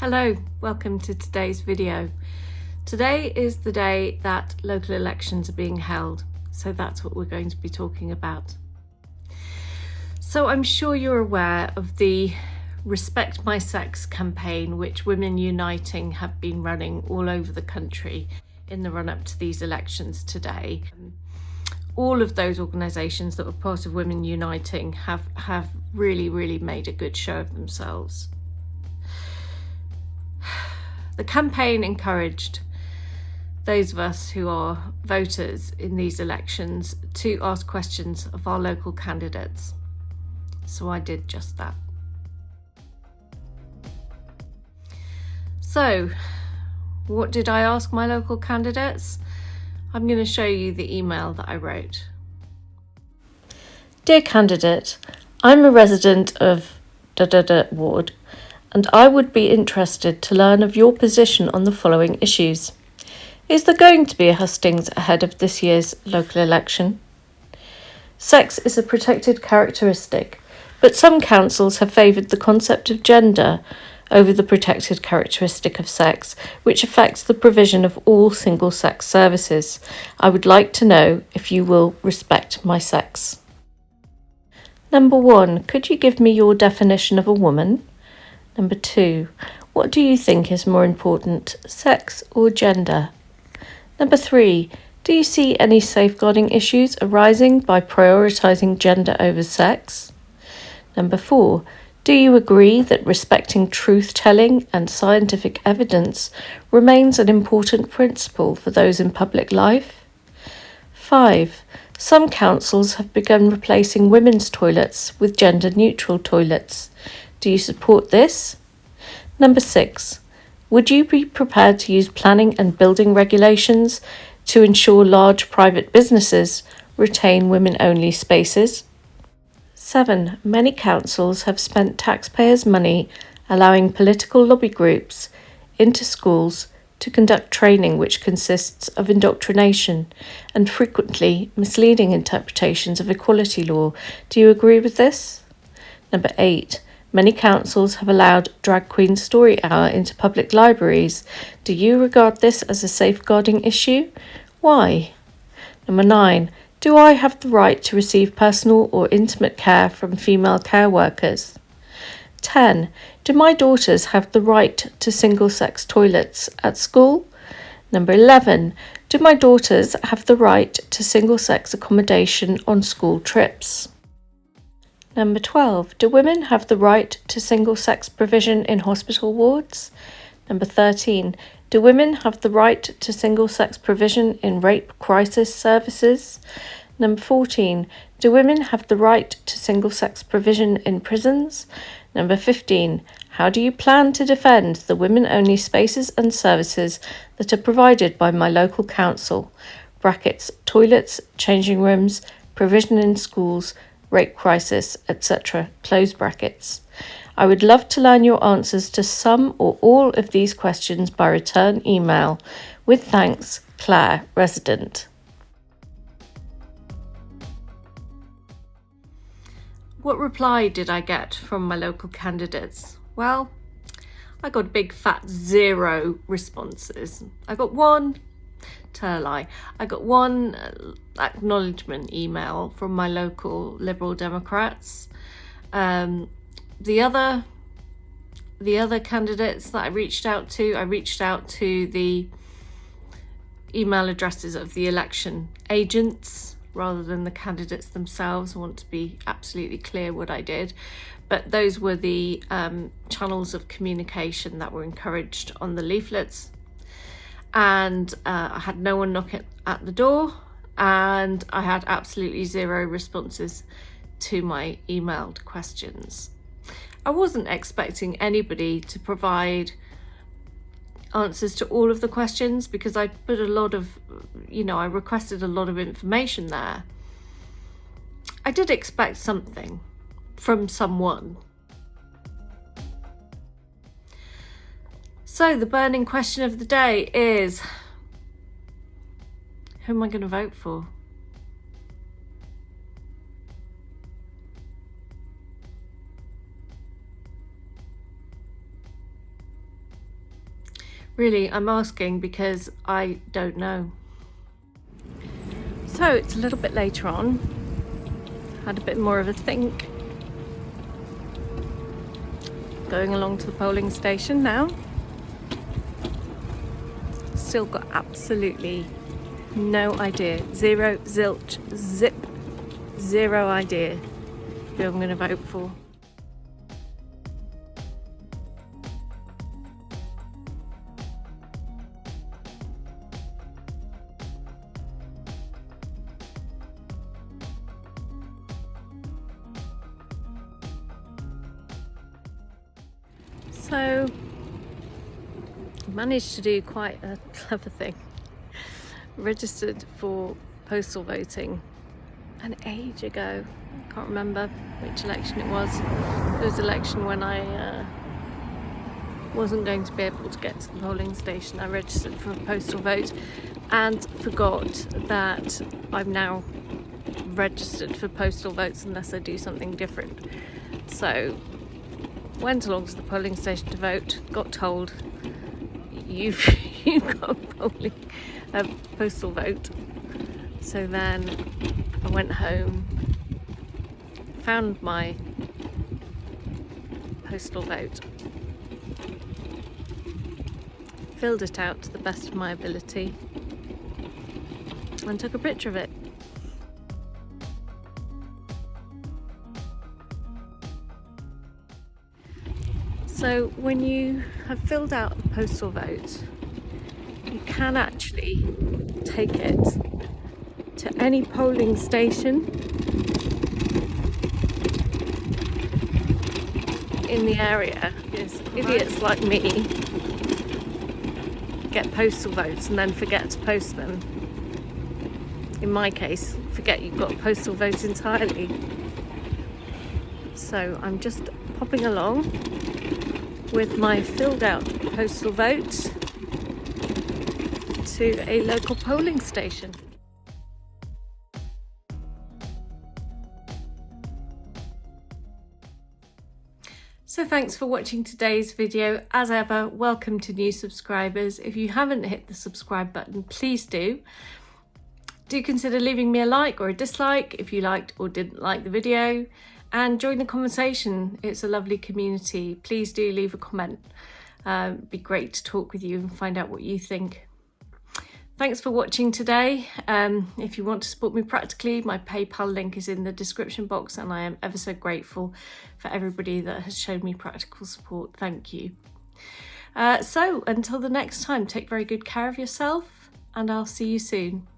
Hello, welcome to today's video. Today is the day that local elections are being held, so that's what we're going to be talking about. So I'm sure you're aware of the Respect My Sex campaign which Women Uniting have been running all over the country in the run-up to these elections today. All of those organisations that were part of Women Uniting have really made a good show of themselves. The campaign encouraged those of us who are voters in these elections to ask questions of our local candidates. So I did just that. So, what did I ask my local candidates? I'm going to show you the email that I wrote. Dear candidate, I'm a resident of ward, and I would be interested to learn of your position on the following issues. Is there going to be a hustings ahead of this year's local election? Sex is a protected characteristic, but some councils have favoured the concept of gender over the protected characteristic of sex, which affects the provision of all single-sex services. I would like to know if you will respect my sex. Number 1, could you give me your definition of a woman? Number 2, what do you think is more important, sex or gender? Number 3, do you see any safeguarding issues arising by prioritising gender over sex? Number 4, do you agree that respecting truth-telling and scientific evidence remains an important principle for those in public life? 5, some councils have begun replacing women's toilets with gender-neutral toilets. Do you support this? Number 6, would you be prepared to use planning and building regulations to ensure large private businesses retain women-only spaces? 7, many councils have spent taxpayers' money allowing political lobby groups into schools to conduct training which consists of indoctrination and frequently misleading interpretations of equality law. Do you agree with this? Number 8, many councils have allowed Drag Queen Story Hour into public libraries. Do you regard this as a safeguarding issue? Why? Number 9, do I have the right to receive personal or intimate care from female care workers? 10, do my daughters have the right to single-sex toilets at school? Number 11, do my daughters have the right to single-sex accommodation on school trips? Number 12, do women have the right to single-sex provision in hospital wards? Number 13, do women have the right to single-sex provision in rape crisis services? Number 14, do women have the right to single-sex provision in prisons? Number 15, how do you plan to defend the women-only spaces and services that are provided by my local council? Brackets, toilets, changing rooms, provision in schools, rape crisis, etc. Close brackets. I would love to learn your answers to some or all of these questions by return email. With thanks, Claire, resident. What reply did I get from my local candidates? Well, I got a big fat 0 responses. I got one acknowledgement email from my local Liberal Democrats. The other candidates that I reached out to the email addresses of the election agents rather than the candidates themselves. I want to be absolutely clear what I did. But those were the channels of communication that were encouraged on the leaflets. And I had no one knock at the door, and I had absolutely 0 responses to my emailed questions. I wasn't expecting anybody to provide answers to all of the questions because I put I requested a lot of information there. I did expect something from someone. So the burning question of the day is, who am I going to vote for? Really, I'm asking because I don't know. So it's a little bit later on. Had a bit more of a think. Going along to the polling station now. Still got absolutely no idea. Zero, zilch, zip, zero idea who I'm going to vote for. So I managed to do quite a clever thing. Registered for postal voting an age ago. I can't remember which election it was. It was an election when I wasn't going to be able to get to the polling station. I registered for a postal vote and forgot that I'm now registered for postal votes unless I do something different. So went along to the polling station to vote, got told you've got a postal vote. So then I went home, found my postal vote, filled it out to the best of my ability and took a picture of it. So when you have filled out a postal vote, you can actually take it to any polling station in the area, because idiots like me get postal votes and then forget to post them. In my case, forget you've got a postal vote entirely. So I'm just popping along with my filled out postal vote to a local polling station. So thanks for watching today's video. As ever, welcome to new subscribers. If you haven't hit the subscribe button, please do. Do consider leaving me a like or a dislike if you liked or didn't like the video, and join the conversation. It's a lovely community. Please do leave a comment. It'd be great to talk with you and find out what you think. Thanks for watching today. If you want to support me practically, my PayPal link is in the description box, and I am ever so grateful for everybody that has shown me practical support. Thank you. So until the next time, take very good care of yourself, and I'll see you soon.